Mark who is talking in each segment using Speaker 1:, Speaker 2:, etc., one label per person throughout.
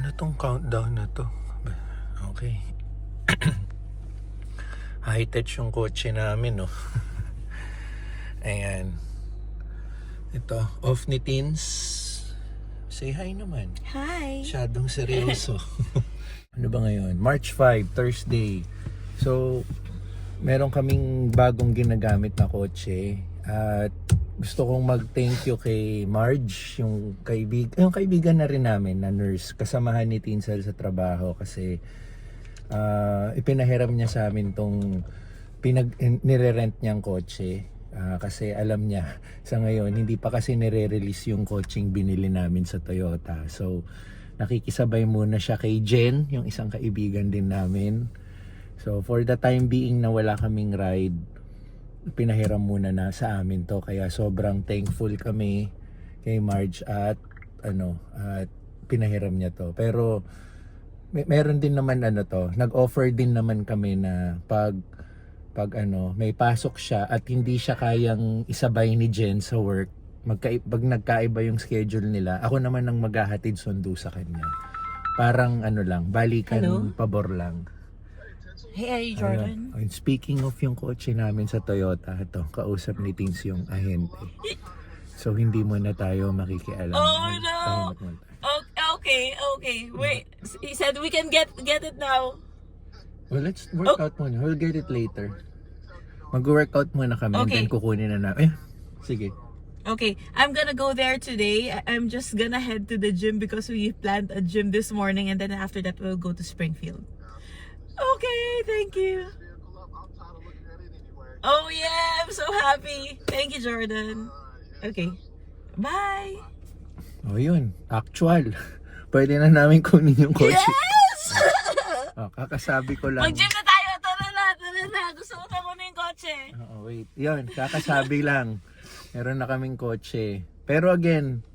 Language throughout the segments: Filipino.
Speaker 1: Ano tong countdown na to? Okay. High-tech yung kotse namin, no? Ayan. Ito, off ni Teens. Say hi naman.
Speaker 2: Hi!
Speaker 1: Masyadong seryoso. Ano ba ngayon? March 5, Thursday. So, meron kaming bagong ginagamit na kotse. At gusto kong mag-thank you kay Marge, yung kaibigan na rin namin na nurse, kasamahan ni Tinsel sa trabaho kasi ipinahiram niya sa amin tong nire-rent niyang kotse. Kasi alam niya sa ngayon hindi pa kasi nire-release yung kotseng binili namin sa Toyota. So nakikisabay muna siya kay Jen, yung isang kaibigan din namin. So for the time being na wala kaming ride, pinahiram muna na sa amin to, kaya sobrang thankful kami kay Marge at pinahiram niya to. Pero meron din naman nag-offer din naman kami na pag may pasok siya at hindi siya kayang isabay ni Jen sa work, pag nagkaiba yung schedule nila, ako naman ang maghahatid sundo sa kanya. Parang lang, balikan pabor lang.
Speaker 2: Hey, Jordan.
Speaker 1: Ayun. Speaking of yung kotse namin sa Toyota, ito, kausap ni Tins yung ahente. So, hindi mo na tayo makikialam.
Speaker 2: Oh, no. Okay. Wait, he said we can get it now.
Speaker 1: Well, let's work out muna. We'll get it later. Mag-workout muna kami and
Speaker 2: Okay.
Speaker 1: then kukunin na namin. Sige.
Speaker 2: Okay, I'm gonna go there today. I'm just gonna head to the gym because we planned a gym this morning, and then after that we'll go to Springfield. Okay, thank you. Oh yeah, I'm so happy. Thank you, Jordan. Okay, bye.
Speaker 1: Oh, yun. Actual. Pwede na namin kunin yung kotse.
Speaker 2: Yes!
Speaker 1: Kakasabi ko lang.
Speaker 2: Mag-gym na tayo. Tara na. Gusto ko na muna yung kotse.
Speaker 1: Wait. Yun, kakasabi lang. Meron na kaming kotse. Pero again,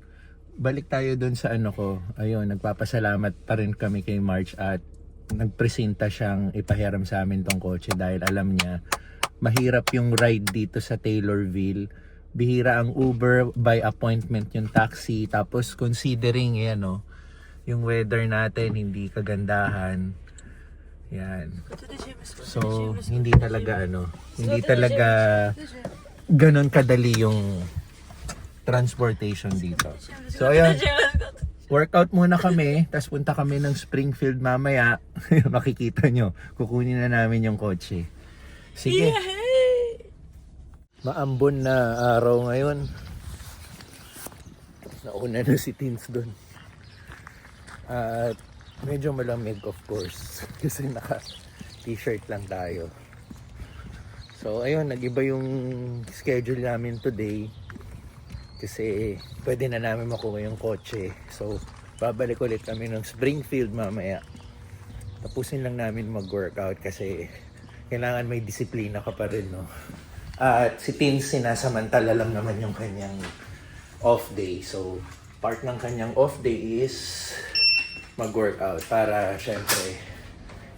Speaker 1: balik tayo dun sa Ayun, nagpapasalamat pa rin kami kay March at nagpresenta siyang ipahiram sa amin tong kotse dahil alam niya mahirap yung ride dito sa Taylorville. Bihira ang Uber, by appointment yung taxi, tapos considering yung weather natin hindi kagandahan. Yan. So hindi talaga ganon kadali yung transportation dito. So ayun, workout muna kami, tapos punta kami ng Springfield mamaya. Makikita nyo, kukunin na namin yung kotse. Sige.
Speaker 2: Yay!
Speaker 1: Maambon na araw ngayon. Nauna na si Tins doon. At medyo malamig, of course, kasi naka t-shirt lang tayo. So ayun, nag-iba yung schedule namin today kasi pwede na namin makuha yung kotse. So babalik ulit kami ng Springfield mamaya. Tapusin lang namin mag-workout kasi kailangan may disiplina ka pa rin, no? At si Tins, sinasamantala lang naman yung kanyang off day. So part ng kanyang off day is mag-workout para syempre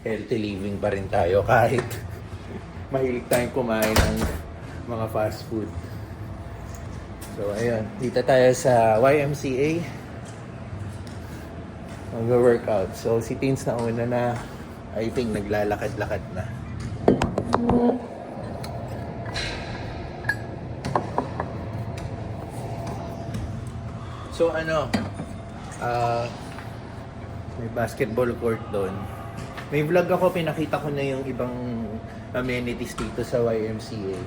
Speaker 1: healthy living pa rin tayo kahit mahilig tayong kumain ng mga fast food. So ayun, dito tayo sa YMCA mag-workout. So si Tins na una na, I think naglalakad-lakad na. So may basketball court doon. May vlog ako, pinakita ko na yung ibang amenities dito sa YMCA.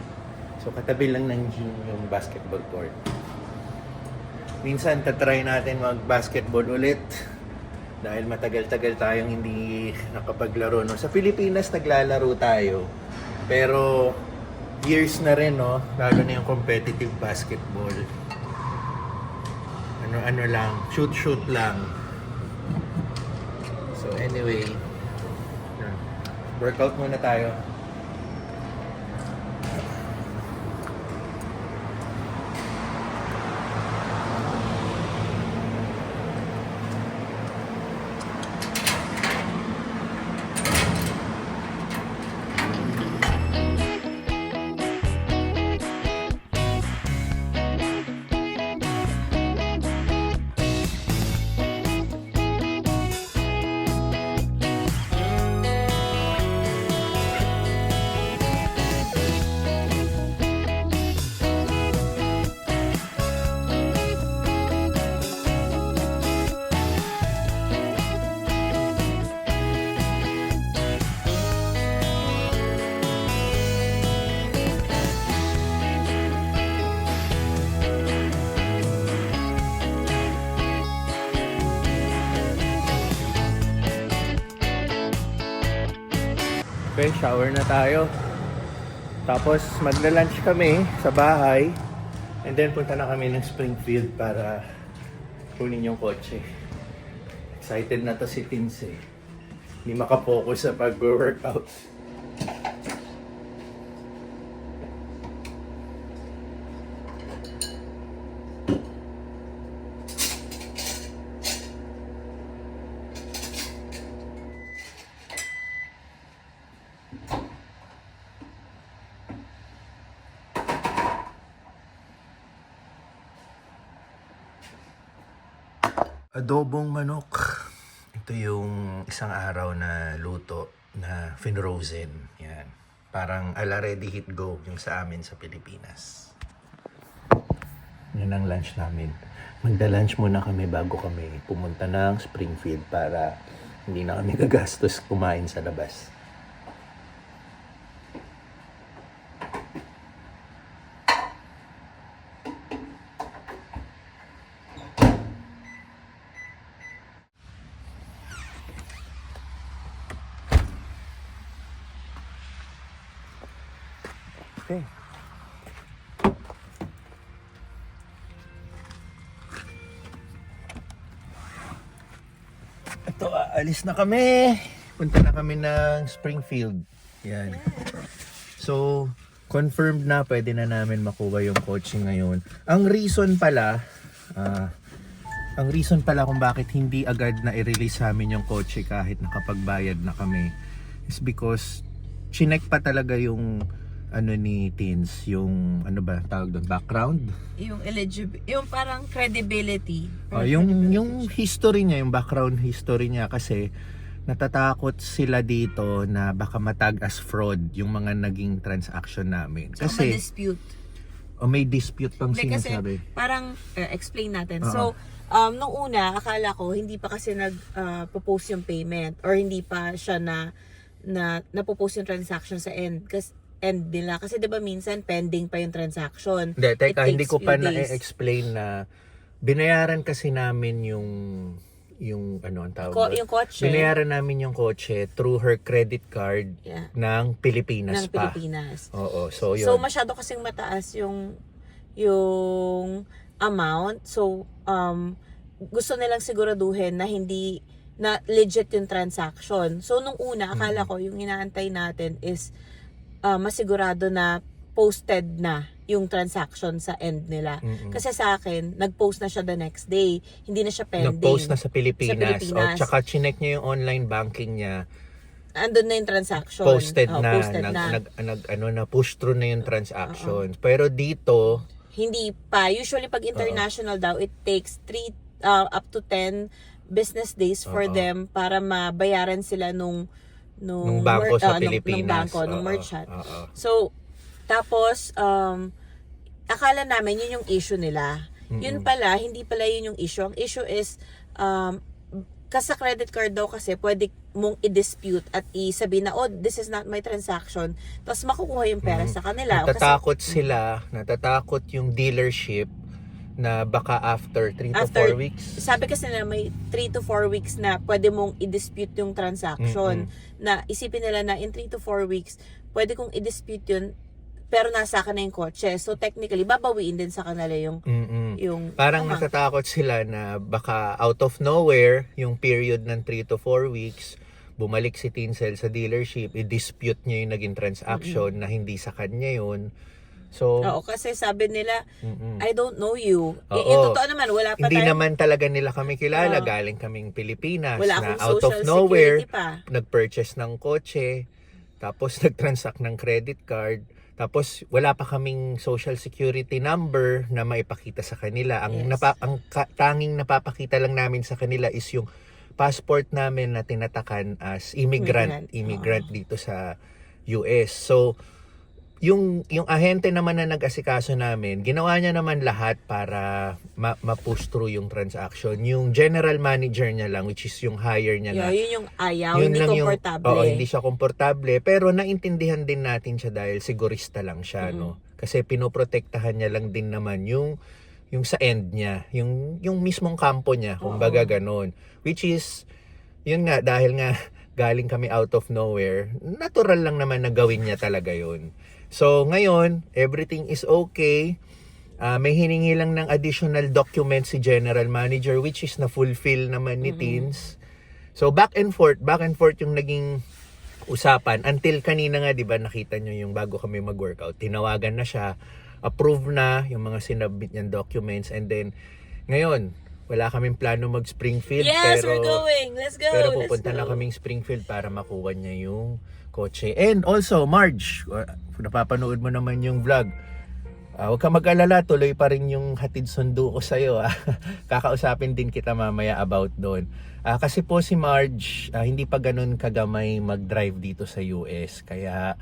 Speaker 1: So katabi lang ng gym yung basketball court. Minsan tatry natin mag-basketball ulit dahil matagal-tagal tayong hindi nakapaglaro, no? Sa Pilipinas naglalaro tayo, pero years na rin, no? Lalo na yung competitive basketball. Ano lang, shoot lang. So anyway, workout muna tayo. Okay, shower na tayo. Tapos magla-lunch kami sa bahay. And then punta na kami ng Springfield para kunin yung kotse. Excited na to si Tins eh. Hindi makapokus sa pag-workout. Adobong manok. Ito yung isang araw na luto na finrozen. Yan. Parang ala ready hit go yung sa amin sa Pilipinas. Yan ang lunch namin. Magda-lunch muna kami bago kami pumunta ng Springfield para hindi na kami gagastos kumain sa labas. Okay. Ito, alis na kami. Punta na kami ng Springfield. Yan. So, confirmed na pwede na namin makuha yung kotse ngayon. Ang reason pala kung bakit hindi agad na i-release sa amin yung kotse kahit nakapagbayad na kami is because chinek pa talaga yung ni Tins, yung tawag doon, background,
Speaker 2: Yung yung parang credibility.
Speaker 1: yung history niya, yung background history niya, kasi natatakot sila dito na baka matag as fraud yung mga naging transaction namin
Speaker 2: So,
Speaker 1: kasi
Speaker 2: dispute.
Speaker 1: may dispute pang
Speaker 2: Hindi, kasi
Speaker 1: sinasabi.
Speaker 2: parang explain natin.
Speaker 1: Oo.
Speaker 2: So, nung una, akala ko hindi pa kasi nag-propose yung payment or hindi pa siya na-propose yung transaction sa end nila. Kasi 'di ba minsan pending pa yung transaction.
Speaker 1: Hindi, teka,
Speaker 2: It
Speaker 1: hindi
Speaker 2: takes
Speaker 1: ko pa
Speaker 2: few days.
Speaker 1: na-explain na binayaran kasi namin yung ang tawag doon?
Speaker 2: Yung kotse
Speaker 1: Binayaran namin yung kotse through her credit card
Speaker 2: Yeah.
Speaker 1: ng Pilipinas
Speaker 2: ng
Speaker 1: pa.
Speaker 2: Pilipinas.
Speaker 1: Oo, so yun.
Speaker 2: So masyado kasing mataas yung amount. So gusto nilang siguraduhin na hindi na legit yung transaction. So nung una akala ko yung inaantay natin is masigurado na posted na yung transaction sa end nila. Kasi sa akin, nag-post na siya the next day. Hindi na siya pending.
Speaker 1: Nag-post na sa Pilipinas.
Speaker 2: Pilipinas.
Speaker 1: O, tsaka chinek niya yung online banking niya.
Speaker 2: Andun na yung transaction.
Speaker 1: Posted na.
Speaker 2: Posted na.
Speaker 1: Push through na yung transaction. Pero dito,
Speaker 2: Hindi pa. Usually pag international daw, it takes up to 10 business days for them para mabayaran sila nung
Speaker 1: bangko sa
Speaker 2: nung
Speaker 1: Pilipinas.
Speaker 2: bangko, nung merchant.
Speaker 1: Oo.
Speaker 2: So, tapos, akala namin yun yung issue nila. Yun pala, hindi pala yun yung issue. Ang issue is, kasi sa credit card daw kasi, pwede mong i-dispute at i-sabihin na, oh, this is not my transaction. Tapos makukuha yung pera sa kanila.
Speaker 1: Natatakot natatakot yung dealership na baka after 3 to 4 weeks.
Speaker 2: Sabi kasi nila may 3 to 4 weeks na pwede mong i-dispute yung transaction. Na isipin nila na in 3 to 4 weeks, pwede kong i-dispute yun, pero nasa akin na yung kotse. So technically, babawiin din sa kanila yung
Speaker 1: Parang natatakot sila na baka out of nowhere, yung period ng 3 to 4 weeks, bumalik si Tinsel sa dealership, i-dispute niya yung naging transaction na hindi sa kanya yun. So,
Speaker 2: oo, kasi sabi nila, I don't know you.
Speaker 1: Oo.
Speaker 2: Yung totoo naman, wala pa
Speaker 1: hindi
Speaker 2: tayo.
Speaker 1: naman talaga nila kami kilala. Galing kaming Pilipinas
Speaker 2: Wala
Speaker 1: na
Speaker 2: akong
Speaker 1: out of
Speaker 2: social
Speaker 1: nowhere,
Speaker 2: security pa.
Speaker 1: nag-purchase ng kotse, tapos nag-transact ng credit card, tapos wala pa kaming social security number na maipakita sa kanila. Ang, tanging napapakita lang namin sa kanila is yung passport namin na tinatakan as immigrant dito sa US. So, yung ahente naman na nag-asikaso namin, ginawa niya naman lahat para ma-push through yung transaction. Yung general manager niya lang, which is yung hire niya na.
Speaker 2: Yun yung ayaw,
Speaker 1: Yun
Speaker 2: hindi
Speaker 1: lang
Speaker 2: komportable.
Speaker 1: Oo, hindi siya komportable. Pero naintindihan din natin siya dahil sigurista lang siya, no? Kasi pinoprotektahan niya lang din naman yung sa end niya. Yung mismong kampo niya, kumbaga ganon. Which is, yun nga, dahil nga galing kami out of nowhere, natural lang naman na gawin niya talaga yun. So ngayon, everything is okay. May hiningi lang ng additional documents si General Manager, which is na-fulfill naman ni Teens. So back and forth yung naging usapan until kanina nga, 'di ba, nakita nyo yung bago kami mag-workout, tinawagan na siya, approve na yung mga sinubmit niyang documents, and then ngayon wala kaming plano mag-Springfield.
Speaker 2: Yes,
Speaker 1: pero
Speaker 2: we're going. Let's go.
Speaker 1: pero
Speaker 2: let's
Speaker 1: pupunta
Speaker 2: go.
Speaker 1: na kaming Springfield para makuha niya yung kotse. And also, Marge, napapanood mo naman yung vlog. Huwag ka mag-alala, tuloy pa rin yung hatid sundo ko sa'yo. Kakausapin din kita mamaya about doon. Kasi po si Marge, hindi pa ganun kagamay mag-drive dito sa US. Kaya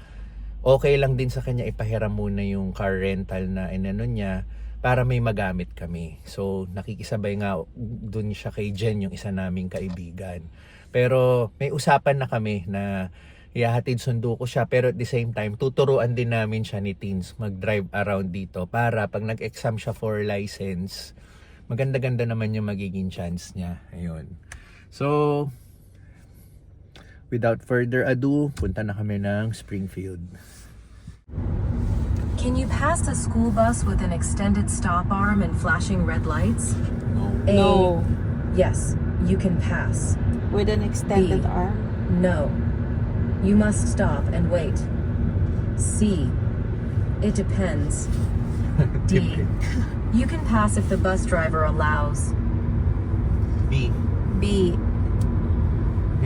Speaker 1: okay lang din sa kanya ipahiram muna yung car rental na inano niya para may magamit kami. So nakikisabay nga doon siya kay Jen, yung isa naming kaibigan. Pero may usapan na kami na ihahatid sundo ko siya, pero at the same time tuturuan din namin siya ni Teens mag-drive around dito para pag nag-exam siya for license, maganda-ganda naman yung magiging chance niya. Ayun. So without further ado, punta na kami ng Springfield.
Speaker 3: Can you pass a school bus with an extended stop arm and flashing red lights?
Speaker 2: No.
Speaker 3: Yes, you can pass.
Speaker 2: With an extended
Speaker 3: B.
Speaker 2: arm.
Speaker 3: No. You must stop and wait. C. It depends. D. You can pass if the bus driver allows.
Speaker 1: B.
Speaker 2: B.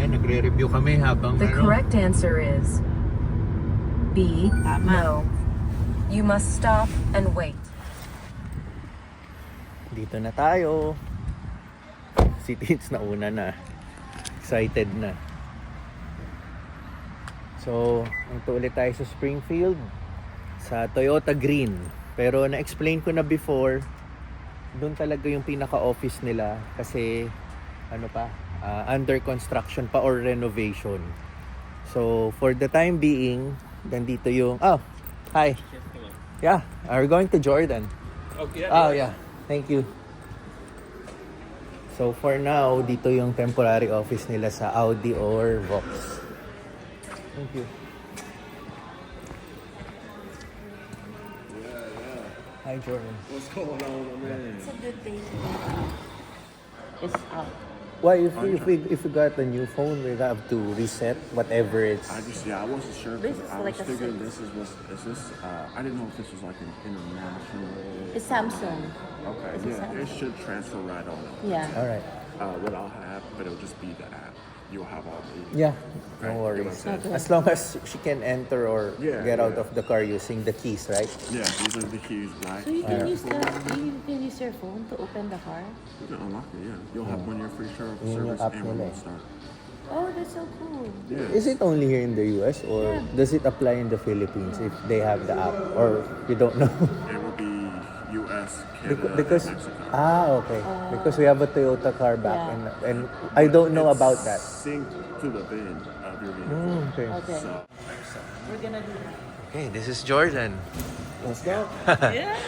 Speaker 1: Yan, nagre-review kami habang
Speaker 3: The correct answer is B. No. You must stop and wait.
Speaker 1: Dito na tayo. Si Teens na una na. Excited na. So, ito ulit tayo sa Springfield sa Toyota Green. Pero na-explain ko na before, doon talaga yung pinaka-office nila kasi under construction pa or renovation. So, for the time being, nandito yung hi. Yeah, are we going to Jordan?
Speaker 4: Okay.
Speaker 1: Oh, yeah. Thank you. So, for now, dito yung temporary office nila sa Audi or Vox. Thank you. Hi, Jordan.
Speaker 4: What's going on, my man?
Speaker 2: It's a good day. It's up.
Speaker 1: Why, if we got a new phone, we have to reset whatever it's...
Speaker 4: I wasn't sure.
Speaker 2: This
Speaker 4: 'Cause
Speaker 2: is
Speaker 4: I
Speaker 2: like
Speaker 4: was
Speaker 2: a
Speaker 4: figuring I didn't know if this was like an international.
Speaker 2: It's Samsung.
Speaker 4: Okay,
Speaker 2: Is it
Speaker 4: yeah,
Speaker 2: Samsung?
Speaker 4: it should transfer right on.
Speaker 2: Yeah.
Speaker 1: All right.
Speaker 4: What I'll have, but it'll just be the app. You'll have all the.
Speaker 1: Yeah,
Speaker 4: Right,
Speaker 1: no worries.
Speaker 4: okay.
Speaker 1: As long as she can enter or
Speaker 4: Yeah,
Speaker 1: get out
Speaker 4: yeah.
Speaker 1: of the car using the keys, right?
Speaker 4: Yeah, these are the keys, right?
Speaker 2: So you can use your phone to open the car.
Speaker 4: You can unlock it. Yeah, you'll have 1 year free
Speaker 1: Yun yung
Speaker 4: service
Speaker 1: app
Speaker 4: and
Speaker 1: nila
Speaker 4: remote
Speaker 1: eh.
Speaker 4: start.
Speaker 2: Oh, that's so cool.
Speaker 4: Yeah.
Speaker 1: Is it only here in the US or does it apply in the Philippines if they have the app, or we don't know?
Speaker 4: It would be U.S., Canada,
Speaker 1: Because
Speaker 4: and Mexico.
Speaker 1: okay, because we have a Toyota car back
Speaker 2: Yeah.
Speaker 1: and I don't know
Speaker 4: It's
Speaker 1: about that.
Speaker 4: Synced to the VIN of your vehicle.
Speaker 1: Okay.
Speaker 2: Okay.
Speaker 4: So,
Speaker 2: We're gonna do that.
Speaker 1: Okay, this is Jordan.
Speaker 4: let's go.
Speaker 2: Yeah.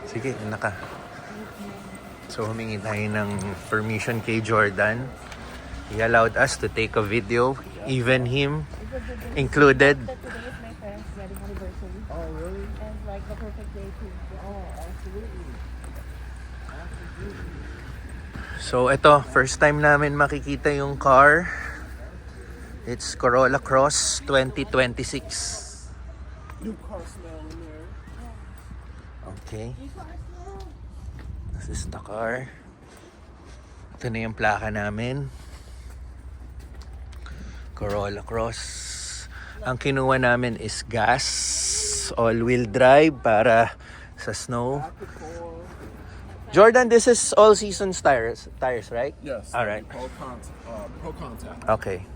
Speaker 1: Sige, naka. So humingi tayo ng permission kay Jordan. He allowed us to take a video, even him included.
Speaker 2: Today is my parents' wedding anniversary. Oh, really? And like the perfect day to. Oh, absolutely.
Speaker 1: So ito, first time namin makikita yung car. It's Corolla Cross 2026.
Speaker 4: New car smell in there.
Speaker 1: Okay. This is the car. Ito na yung plaka namin. Corolla Cross. Ang kinuha namin is gas, all-wheel drive para sa snow. Jordan, this is all seasons tires, right?
Speaker 4: Yes.
Speaker 1: All right.
Speaker 4: Pro contact.
Speaker 1: Okay.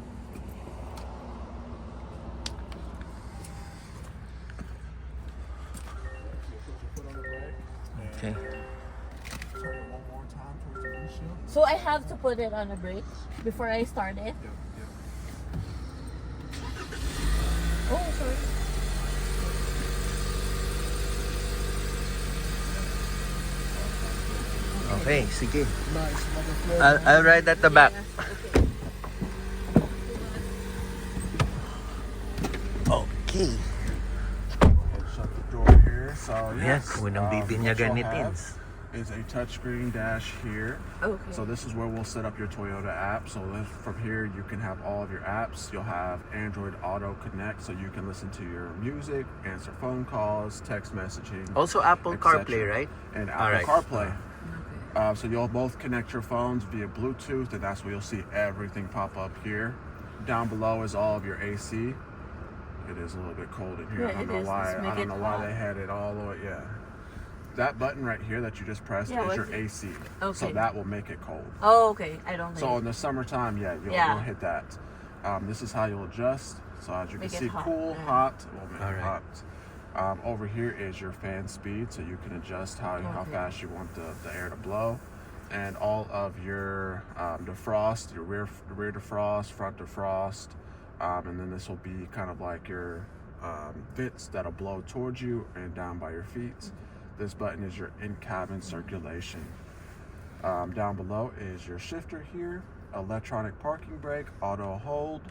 Speaker 1: Okay.
Speaker 4: Turn it one more time towards the windshield.
Speaker 2: So I have to put it on a brake before I start it. Oh, sorry.
Speaker 1: Okay, sige.
Speaker 4: Nice, motherfucker.
Speaker 1: I'll ride at the back.
Speaker 2: Okay.
Speaker 1: Okay.
Speaker 4: And shut the door here. So
Speaker 1: Yes,
Speaker 4: yes,
Speaker 1: unang
Speaker 4: what
Speaker 1: bibinyagan ni
Speaker 4: you'll have
Speaker 1: Tins.
Speaker 4: is a touchscreen dash here.
Speaker 2: Okay.
Speaker 4: So this is where we'll set up your Toyota app. So from here you can have all of your apps. You'll have Android Auto Connect, so you can listen to your music, answer phone calls, text messaging.
Speaker 1: Also Apple
Speaker 4: etc.
Speaker 1: CarPlay, right?
Speaker 4: And
Speaker 1: Alright.
Speaker 4: Apple CarPlay.
Speaker 2: Okay.
Speaker 4: So you'll both connect your phones via Bluetooth, and that's where you'll see everything pop up here. Down below is all of your AC. It is a little bit cold in here.
Speaker 2: Yeah,
Speaker 4: I don't
Speaker 2: it
Speaker 4: know
Speaker 2: is.
Speaker 4: why.
Speaker 2: Let's make
Speaker 4: I don't
Speaker 2: it
Speaker 4: know why
Speaker 2: hot.
Speaker 4: they had it all the way. Yeah. That button right here that you just pressed
Speaker 2: Yeah,
Speaker 4: is
Speaker 2: what's
Speaker 4: your
Speaker 2: it?
Speaker 4: AC.
Speaker 2: Okay.
Speaker 4: So that will make it cold.
Speaker 2: Oh, okay. I don't
Speaker 4: So
Speaker 2: think.
Speaker 4: in the summertime, you'll hit that. This is how you'll adjust. So as you
Speaker 2: Make
Speaker 4: can
Speaker 2: it
Speaker 4: see,
Speaker 2: hot.
Speaker 4: cool,
Speaker 2: Yeah.
Speaker 4: hot, will make
Speaker 1: Alright.
Speaker 4: it hot. Over here is your fan speed, so you can adjust how
Speaker 2: Okay.
Speaker 4: fast you want the air to blow. And all of your defrost, your rear defrost, front defrost, and then this will be kind of like your vents that'll blow towards you and down by your feet. This button is your in-cabin circulation. Down below is your shifter here, electronic parking brake, auto hold,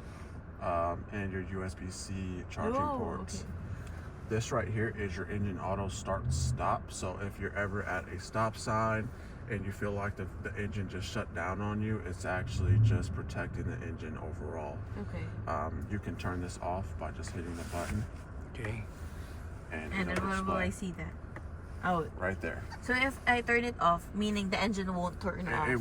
Speaker 4: and your USB-C charging
Speaker 2: Oh,
Speaker 4: ports.
Speaker 2: okay.
Speaker 4: This right here is your engine auto start stop. So if you're ever at a stop sign and you feel like the engine just shut down on you, it's actually just protecting the engine overall.
Speaker 2: Okay.
Speaker 4: You can turn this off by just hitting the button,
Speaker 1: Okay.
Speaker 4: and
Speaker 2: And then
Speaker 4: it'll
Speaker 2: when will I
Speaker 4: display
Speaker 2: see that? Oh,
Speaker 4: right there.
Speaker 2: so if I turn it off, meaning the engine won't turn off.
Speaker 4: It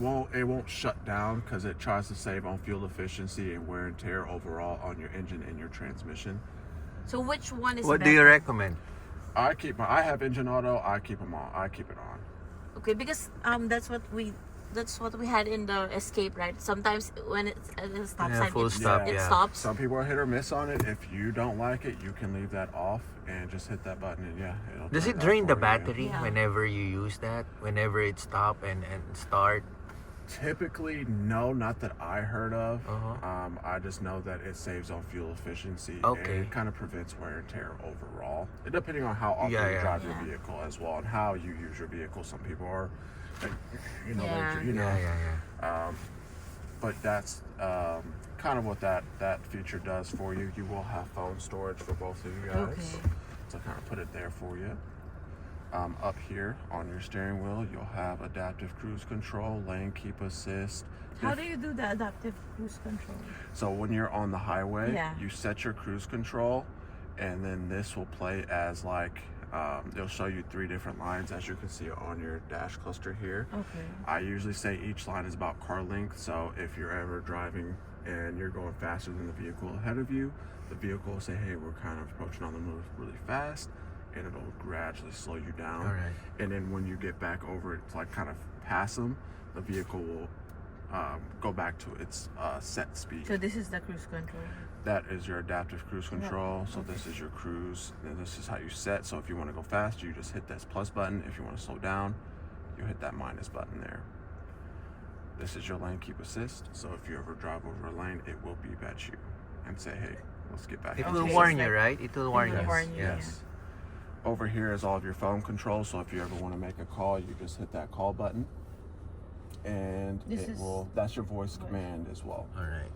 Speaker 4: won't shut down because it tries to save on fuel efficiency and wear and tear overall on your engine and your transmission.
Speaker 2: So which one is
Speaker 1: What
Speaker 2: better?
Speaker 1: do you recommend?
Speaker 4: I have engine auto. I keep them on. I keep it on.
Speaker 2: Okay, because that's what we had in the Escape, right? Sometimes when it's at a stop
Speaker 1: Yeah,
Speaker 2: sign,
Speaker 1: full stop,
Speaker 2: it
Speaker 1: yeah.
Speaker 2: stops.
Speaker 4: Some people are hit or miss on it. If you don't like it, you can leave that off and just hit that button, and it'll.
Speaker 1: Does
Speaker 4: turn
Speaker 1: it
Speaker 4: off
Speaker 1: drain the
Speaker 4: for you.
Speaker 1: battery
Speaker 2: Yeah.
Speaker 1: whenever you use that? Whenever it stop and start?
Speaker 4: Typically, no, not that I heard of.
Speaker 1: Uh-huh.
Speaker 4: I just know that it saves on fuel efficiency.
Speaker 1: Okay.
Speaker 4: And it kind of prevents wear and tear overall. And depending on how often
Speaker 1: Yeah,
Speaker 4: you
Speaker 1: yeah.
Speaker 4: drive your
Speaker 2: Yeah.
Speaker 4: vehicle as well, and how you use your vehicle. Some people are,
Speaker 2: Yeah.
Speaker 1: Yeah.
Speaker 4: But that's kind of what that feature does for you. You will have phone storage for both of you guys.
Speaker 2: Okay.
Speaker 4: So kind of put it there for you. Up here on your steering wheel, you'll have adaptive cruise control, lane keep assist.
Speaker 2: How do you do the adaptive cruise control?
Speaker 4: So when you're on the highway,
Speaker 2: Yeah.
Speaker 4: you set your cruise control, and then this will play as like, it'll show you 3 different lines, as you can see on your dash cluster here.
Speaker 2: Okay.
Speaker 4: I usually say each line is about car length, so if you're ever driving and you're going faster than the vehicle ahead of you, the vehicle will say, hey, we're kind of approaching on the move really fast, and it'll gradually slow you down.
Speaker 1: All right.
Speaker 4: And then when you get back over it, like kind of pass them, the vehicle will go back to its set speed.
Speaker 2: So this is the cruise control.
Speaker 4: That is your adaptive cruise control. So this is your cruise, and this is how you set. So if you want to go faster, you just hit this plus button. If you want to slow down, you hit that minus button there. This is your lane keep assist. So if you ever drive over a lane, it will beep at you and say, hey, let's get back.
Speaker 1: It
Speaker 4: on
Speaker 1: will
Speaker 4: track."
Speaker 1: warn you, right? It will warn
Speaker 2: will
Speaker 1: you.
Speaker 2: warn you,
Speaker 4: Yes. Over here is all of your phone control. So if you ever want to make a call, you just hit that call button, and that's your voice command as well.
Speaker 1: All right.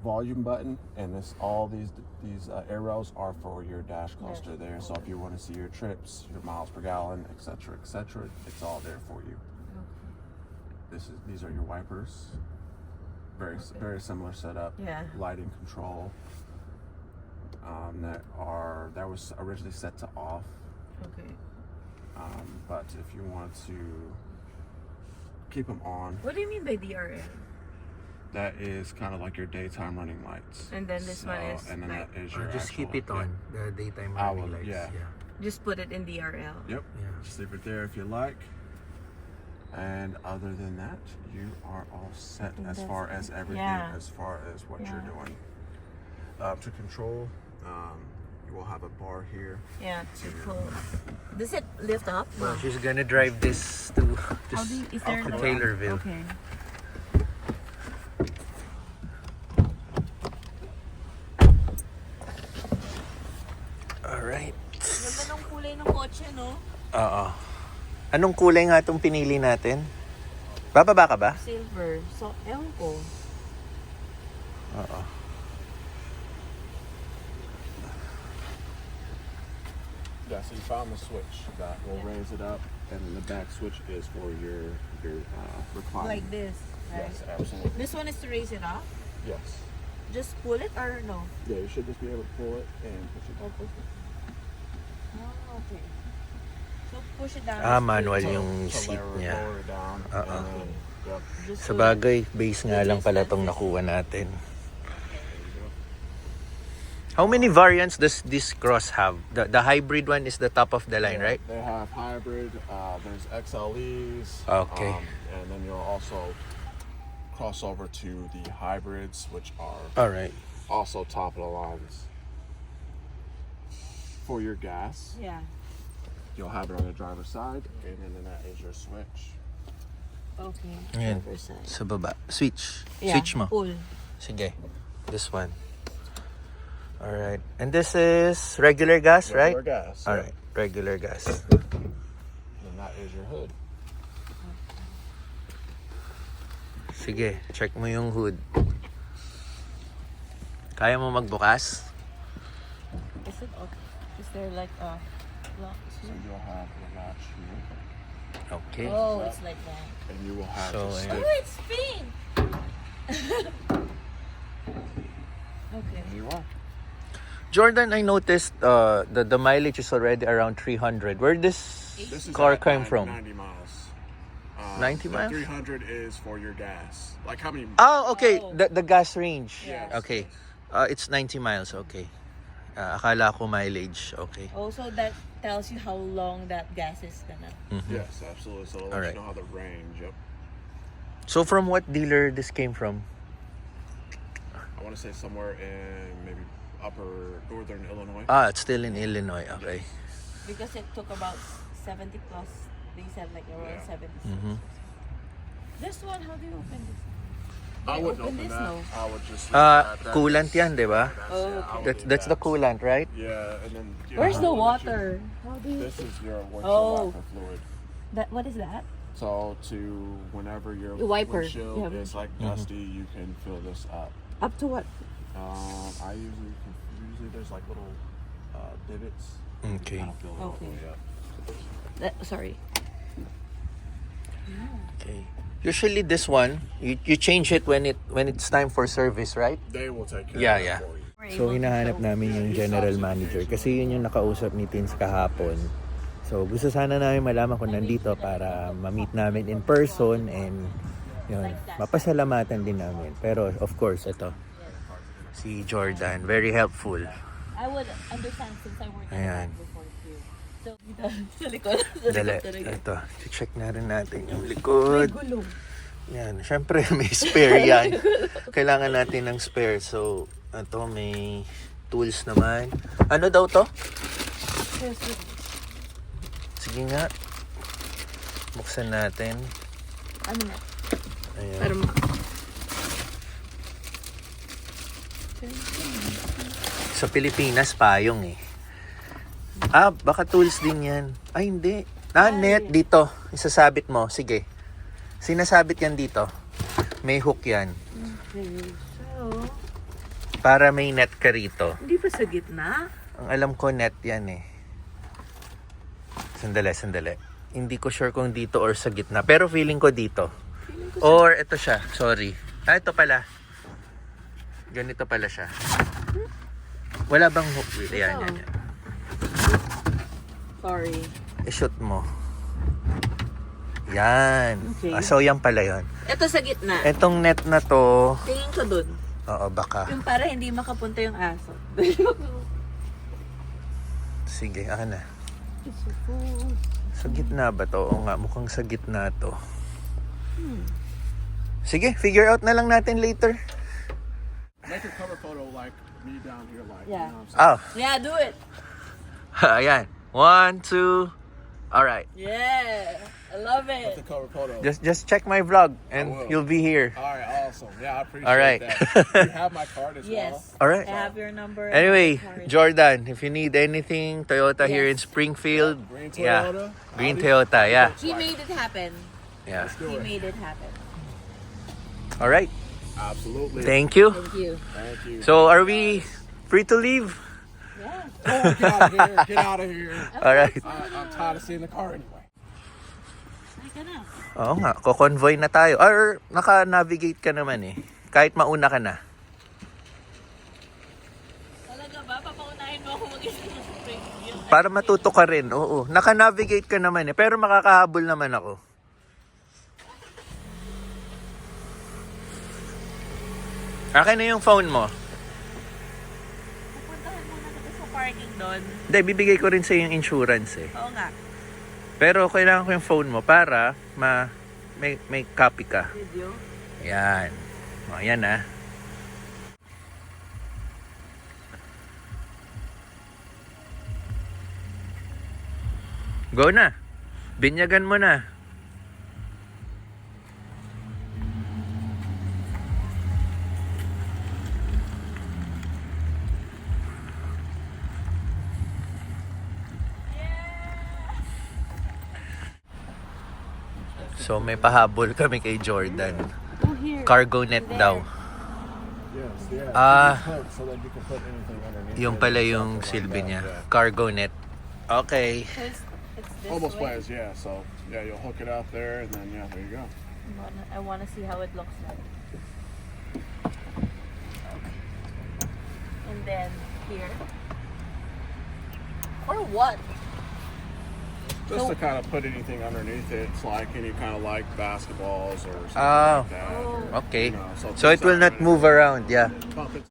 Speaker 4: Volume button, and all these arrows are for your dash cluster there. So if you want to see your trips, your miles per gallon, etc., it's all there for you. These are your wipers. Very similar setup.
Speaker 2: Yeah.
Speaker 4: Lighting control. That was originally set to off.
Speaker 2: Okay.
Speaker 4: But if you want to keep them on,
Speaker 2: What do you mean by DRL?
Speaker 4: that is kind of like your daytime running lights.
Speaker 2: And then this one is
Speaker 4: and then
Speaker 2: like-
Speaker 4: that is your
Speaker 1: Just keep
Speaker 4: actual-
Speaker 1: it on the daytime
Speaker 4: I
Speaker 1: running
Speaker 4: will,
Speaker 1: lights.
Speaker 4: yeah.
Speaker 2: Just put it in DRL.
Speaker 4: Yep.
Speaker 1: Yeah.
Speaker 4: Just leave it there if you like. And other than that, you are all set
Speaker 2: think
Speaker 4: as
Speaker 2: that's
Speaker 4: far as everything,
Speaker 2: yeah.
Speaker 4: as far as what you're
Speaker 2: Yeah.
Speaker 4: doing. To control, you will have a bar here.
Speaker 2: Yeah. To pull. Does it lift up?
Speaker 1: Well, she's gonna drive this to
Speaker 2: How do you, is there
Speaker 1: to
Speaker 2: no-
Speaker 1: Taylorville.
Speaker 2: Okay.
Speaker 1: All right.
Speaker 2: Ganda ng kulay ng kotse, no?
Speaker 1: Oo. Anong kulay nga itong pinili natin? Bababa ka ba?
Speaker 2: Silver. So, ewan ko.
Speaker 1: Oo.
Speaker 4: Yeah, so you found the switch that will raise it up, and the back switch is for your recliner.
Speaker 2: Like this, right?
Speaker 4: Yes, absolutely.
Speaker 2: This one is to raise it up.
Speaker 4: Yes.
Speaker 2: Just pull it or no?
Speaker 4: Yeah, you should just be able to pull it and push it down.
Speaker 2: Oh, okay. So push it down.
Speaker 1: Manual
Speaker 2: straight.
Speaker 1: yung
Speaker 4: So
Speaker 1: seat
Speaker 4: lower,
Speaker 1: niya.
Speaker 4: lower it down, and then, yep.
Speaker 2: Just
Speaker 1: Sa
Speaker 2: pull it.
Speaker 1: bagay, base nga lang pala tong nakuha natin. How many variants does this cross have? The hybrid one is the top of the line, right?
Speaker 4: They have hybrid. There's XLEs.
Speaker 1: Okay.
Speaker 4: And then you'll also cross over to the hybrids, which are
Speaker 1: Alright.
Speaker 4: also top of the lines. For your gas,
Speaker 2: Yeah.
Speaker 4: you'll have it on the driver's side, and then that is your switch.
Speaker 2: Okay.
Speaker 1: Ayan.
Speaker 2: Driver's side.
Speaker 1: Sa baba. Switch.
Speaker 2: Yeah,
Speaker 1: Switch mo.
Speaker 2: pull.
Speaker 1: Sige. This one. Alright. And this is regular gas, right?
Speaker 4: Regular gas.
Speaker 1: Alright. Regular gas.
Speaker 4: And that is your hood.
Speaker 1: Sige. Check mo yung hood. Kaya mo magbukas?
Speaker 2: Is it okay? Is there like a lock?
Speaker 4: So you'll have the latch here,
Speaker 1: Okay.
Speaker 2: Oh, it's like that.
Speaker 4: and you will have
Speaker 1: So,
Speaker 4: to
Speaker 1: ayan.
Speaker 4: stick.
Speaker 2: Oh, it's pink. Okay.
Speaker 4: There you are.
Speaker 1: Jordan, I noticed the mileage is already around 300. Where this
Speaker 4: This is
Speaker 1: car
Speaker 4: at
Speaker 1: came from?
Speaker 4: 90 miles.
Speaker 1: 90
Speaker 4: the
Speaker 1: miles?
Speaker 4: 300 is for your gas. Like how many?
Speaker 1: Oh, okay.
Speaker 2: Oh.
Speaker 1: The gas range.
Speaker 2: Yes.
Speaker 1: Okay. It's 90 miles. Okay. Akala ko mileage. Okay.
Speaker 2: Oh, so that tells you how long that gas is gonna.
Speaker 1: Mhm.
Speaker 4: Yes, absolutely. So it'll let
Speaker 1: Alright.
Speaker 4: you know how the range. Yep.
Speaker 1: So from what dealer this came from?
Speaker 4: I want to say somewhere in maybe upper northern Illinois.
Speaker 1: It's still in Illinois. Okay.
Speaker 2: Because it took about 70 plus. They said like around
Speaker 4: Yeah.
Speaker 2: 70.
Speaker 1: Mhm.
Speaker 2: This one, how do you open this?
Speaker 4: I
Speaker 2: They
Speaker 4: wouldn't
Speaker 2: open
Speaker 4: open
Speaker 2: this,
Speaker 4: that.
Speaker 2: no?
Speaker 4: I would just. leave that.
Speaker 1: Coolant yan, di ba?
Speaker 2: Oh,
Speaker 4: I
Speaker 2: okay.
Speaker 4: would leave
Speaker 1: That's the
Speaker 4: that.
Speaker 1: coolant, right?
Speaker 4: Yeah, and then. you
Speaker 2: Where's
Speaker 4: know,
Speaker 2: the
Speaker 4: I'll let you-
Speaker 2: water? How do you?
Speaker 4: This is your
Speaker 2: Oh.
Speaker 4: windshield wiper fluid.
Speaker 2: That what is that?
Speaker 4: So to whenever your
Speaker 2: The wiper.
Speaker 4: windshield
Speaker 2: Yeah.
Speaker 4: is like dusty, you can fill this up.
Speaker 2: Up to what?
Speaker 4: I usually there's like little divots.
Speaker 1: Okay.
Speaker 4: Kind of fill it all the
Speaker 2: Okay.
Speaker 4: way up.
Speaker 2: Sorry.
Speaker 1: Okay. Usually this one, you change it when it's time for service, right?
Speaker 4: They will take care
Speaker 1: Yeah,
Speaker 4: of
Speaker 1: yeah.
Speaker 4: that for you.
Speaker 1: So hinahanap namin yung general manager kasi yun yung nakausap ni Tins kahapon. So gusto sana namin malaman kung nandito para ma-meet namin in person and yun, mapasalamatan din namin. Pero of course, ito, si Jordan, very helpful.
Speaker 2: I would understand since I worked
Speaker 1: Ayan.
Speaker 2: before too. So, sa likod. Sa
Speaker 1: Dali,
Speaker 2: likod talaga.
Speaker 1: ito, check na rin natin yung likod.
Speaker 2: Gulong.
Speaker 1: Yan, syempre may spare yan. Kailangan natin ng spare. So, ito may tools naman. Ano daw to? Sige nga. Buksan natin.
Speaker 2: Ano na?
Speaker 1: Ayan.
Speaker 2: Para ma...
Speaker 1: Sa Pilipinas, payong eh. Baka tools din yan. Ay, hindi. Net dito. Isasabit mo. Sige. Sinasabit yan dito. May hook yan.
Speaker 2: Okay. So,
Speaker 1: Para may net ka rito.
Speaker 2: hindi pa sa gitna?
Speaker 1: Ang alam ko net yan eh. Sandali. Hindi ko sure kung dito or sa gitna. Pero feeling ko dito. Or ito siya. Sorry. Ito pala. Ganito pala siya. Wala bang hook? Yan.
Speaker 2: Sorry.
Speaker 1: I-shoot mo. Yan.
Speaker 2: Okay.
Speaker 1: So yan pala yun.
Speaker 2: Ito sa gitna.
Speaker 1: Etong net na to,
Speaker 2: Tingin ko dun.
Speaker 1: oo baka.
Speaker 2: Yung para hindi makapunta yung aso.
Speaker 1: Sige, na. Sa gitna ba to? Oo nga, mukhang sa gitna to. Sige, figure out na lang natin later.
Speaker 4: Make a cover photo like me down here, like
Speaker 2: Yeah.
Speaker 4: you know what I'm saying?
Speaker 2: Yeah, do it.
Speaker 1: Ayan. 1, 2. Alright.
Speaker 2: Yeah. I love
Speaker 4: That's a
Speaker 2: it.
Speaker 4: cover photo.
Speaker 1: Just check my vlog
Speaker 4: I
Speaker 1: and
Speaker 4: will.
Speaker 1: you'll be here.
Speaker 4: All right, awesome. Yeah, I appreciate
Speaker 1: All right.
Speaker 4: that. You have my card as well.
Speaker 2: Yes.
Speaker 1: Alright.
Speaker 2: I have your number. and
Speaker 1: Anyway,
Speaker 2: my card.
Speaker 1: Jordan, if you need anything, Toyota here in
Speaker 2: Yes.
Speaker 1: Springfield.
Speaker 4: Green
Speaker 1: Yeah.
Speaker 4: Toyota.
Speaker 1: Green
Speaker 4: Audi.
Speaker 1: Toyota, yeah.
Speaker 2: He made it happen.
Speaker 1: Yeah.
Speaker 4: Let's do
Speaker 2: He
Speaker 4: it.
Speaker 2: made it happen.
Speaker 1: Alright.
Speaker 4: Absolutely.
Speaker 1: Thank you.
Speaker 2: Thank you.
Speaker 4: Thank you.
Speaker 1: So, are we free to leave?
Speaker 4: Oh, get out of here! Get out of here!
Speaker 1: Alright.
Speaker 4: I'm tired of seeing the car anyway.
Speaker 1: Oo nga, ko-convoy na tayo. Or naka-navigate ka naman eh. Kahit mauna ka na.
Speaker 2: Talaga ba? Papaunahin mo ako mag-isip ng spring.
Speaker 1: Para matuto ka rin, oo. Naka-navigate ka naman eh. Pero makakahabol naman ako. Akin na yung phone mo.
Speaker 2: Pupuntahan muna kita sa parking doon.
Speaker 1: Hindi, bibigay ko rin sa yung insurance eh.
Speaker 2: Oo nga.
Speaker 1: Pero kailangan ko yung phone mo para may copy ka.
Speaker 2: Video.
Speaker 1: Yan. O, yan ah. Go na. Binyagan mo na. So may pahabol kami kay Jordan.
Speaker 2: Oh, here.
Speaker 1: Cargo net daw.
Speaker 4: Yes, yeah.
Speaker 1: Ah.
Speaker 4: So that you can put anything underneath.
Speaker 1: Yung
Speaker 4: it,
Speaker 1: pala
Speaker 4: something
Speaker 1: yung
Speaker 4: like
Speaker 1: silbi
Speaker 4: that,
Speaker 1: niya.
Speaker 4: yeah.
Speaker 1: Cargo net. Okay.
Speaker 2: It's this
Speaker 4: Almost
Speaker 2: way.
Speaker 4: ways, yeah. So yeah, you'll hook it out there, and then yeah, there you go.
Speaker 2: I wanna see how it looks like. Okay. And then here. For what?
Speaker 4: Just
Speaker 2: So-
Speaker 4: to kind of put anything underneath it. It's like any kind of like basketballs or something
Speaker 1: Oh.
Speaker 4: like that.
Speaker 2: Oh.
Speaker 1: Okay.
Speaker 4: You know,
Speaker 1: So it will not move around, yeah.
Speaker 4: Pump it.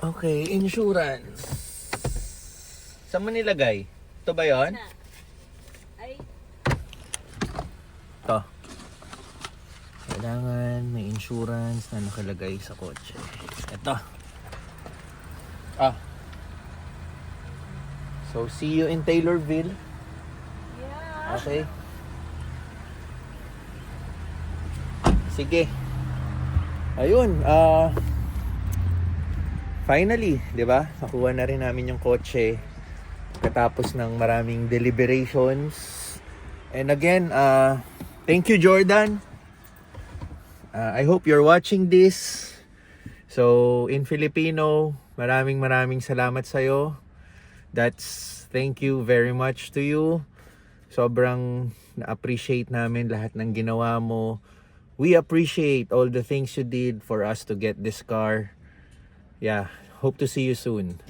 Speaker 1: Okay, insurance. Saan mo nilagay? Ito ba yun?
Speaker 2: Ay,
Speaker 1: Ito. Kailangan may insurance na nakalagay sa kotse. Ito. Ah. So, see you in Taylorville.
Speaker 2: yeah.
Speaker 1: Okay. Sige. Ayun, finally, 'di ba? Nakuha na rin namin yung kotse katapos ng maraming deliberations. And again, thank you Jordan. I hope you're watching this. So, in Filipino, maraming salamat sa iyo. Thank you very much to you. Sobrang na-appreciate namin lahat ng ginawa mo. We appreciate all the things you did for us to get this car. Yeah, hope to see you soon.